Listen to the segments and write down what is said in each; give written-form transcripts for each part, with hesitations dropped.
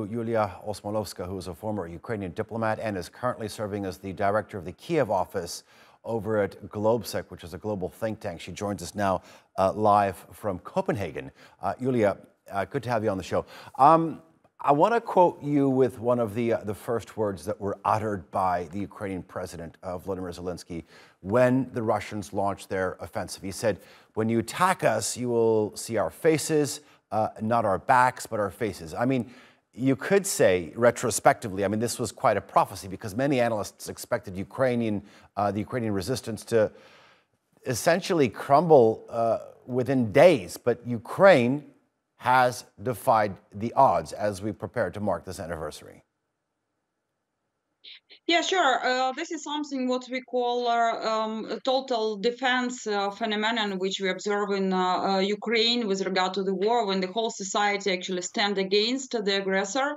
to Iuliia Osmolovska, who is a former Ukrainian diplomat and is currently serving as the director of the Kiev office over at GLOBSEC, which is a global think tank. She joins us now live from Copenhagen. Iuliia, good to have you on the show. I want to quote you with one of the first words that were uttered by the Ukrainian president, Volodymyr Zelenskyy, when the Russians launched their offensive. He said, "When you attack us, you will see our faces, not our backs, but our faces." I mean, you could say retrospectively, I mean, this was quite a prophecy because many analysts expected the Ukrainian resistance to essentially crumble within days, but Ukraine has defied the odds as we prepare to mark this anniversary. Yeah, sure. This is something what we call a total defense phenomenon, which we observe in Ukraine with regard to the war, when the whole society actually stand against the aggressor,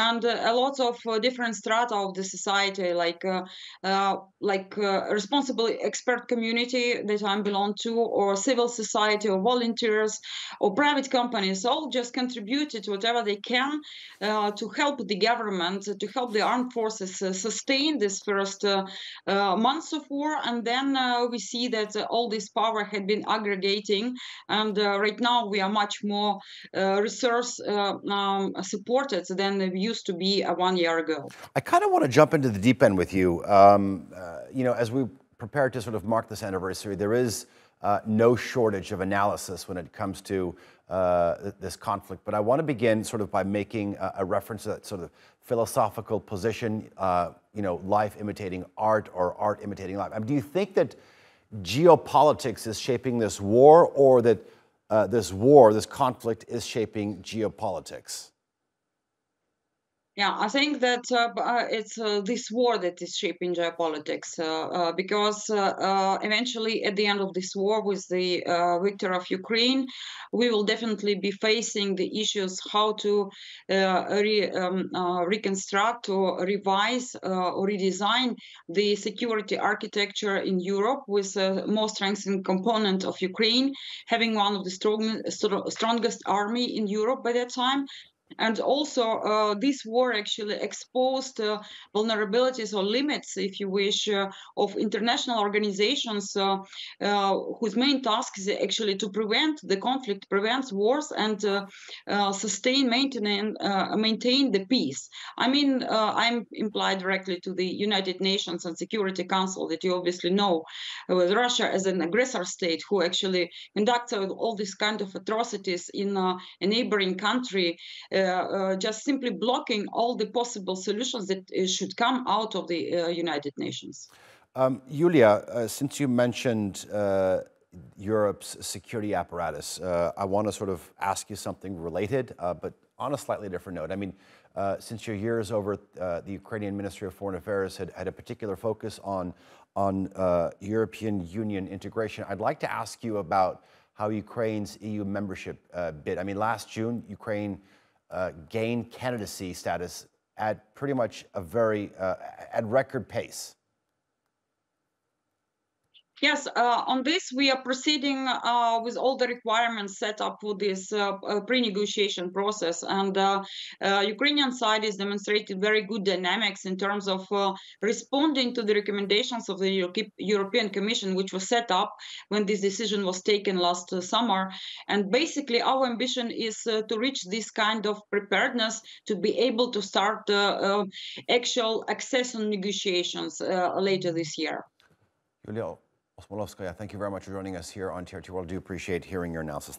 and a lot of different strata of the society, like responsible expert community that I belong to, or civil society, or volunteers, or private companies, all just contributed whatever they can to help the government, to help the armed forces sustain this first months of war, and then we see that all this power had been aggregating, and right now we are much more resource supported than we used to be 1 year ago. I kind of want to jump into the deep end with you. You know, as we prepare to sort of mark this anniversary, there is no shortage of analysis when it comes to this conflict. But I want to begin sort of by making a reference to that sort of philosophical position, you know, life imitating art or art imitating life. I mean, do you think that geopolitics is shaping this war, or that this conflict is shaping geopolitics? Yeah, I think that it's this war that is shaping geopolitics, because eventually, at the end of this war, with the victory of Ukraine, we will definitely be facing the issues how to reconstruct or revise or redesign the security architecture in Europe, with a more strengthened component of Ukraine, having one of the strongest army in Europe by that time. And also, this war actually exposed vulnerabilities or limits, if you wish, of international organizations whose main task is actually to prevent the conflict, prevent wars, and maintain the peace. I mean, I'm implied directly to the United Nations and Security Council that you obviously know, with Russia as an aggressor state who actually conducts all these kind of atrocities in a neighboring country. Just simply blocking all the possible solutions that should come out of the United Nations. Iuliia, since you mentioned Europe's security apparatus, I want to sort of ask you something related, but on a slightly different note. I mean, since your years over the Ukrainian Ministry of Foreign Affairs had a particular focus on European Union integration, I'd like to ask you about how Ukraine's EU membership bid. I mean, last June, Ukraine gained candidacy status at pretty much a at record pace. Yes, on this we are proceeding with all the requirements set up for this pre-negotiation process, and Ukrainian side is demonstrated very good dynamics in terms of responding to the recommendations of the European Commission, which was set up when this decision was taken last summer. And basically our ambition is to reach this kind of preparedness to be able to start actual accession negotiations later this year. Iuliia Osmolovska, thank you very much for joining us here on TRT World. I do appreciate hearing your analysis.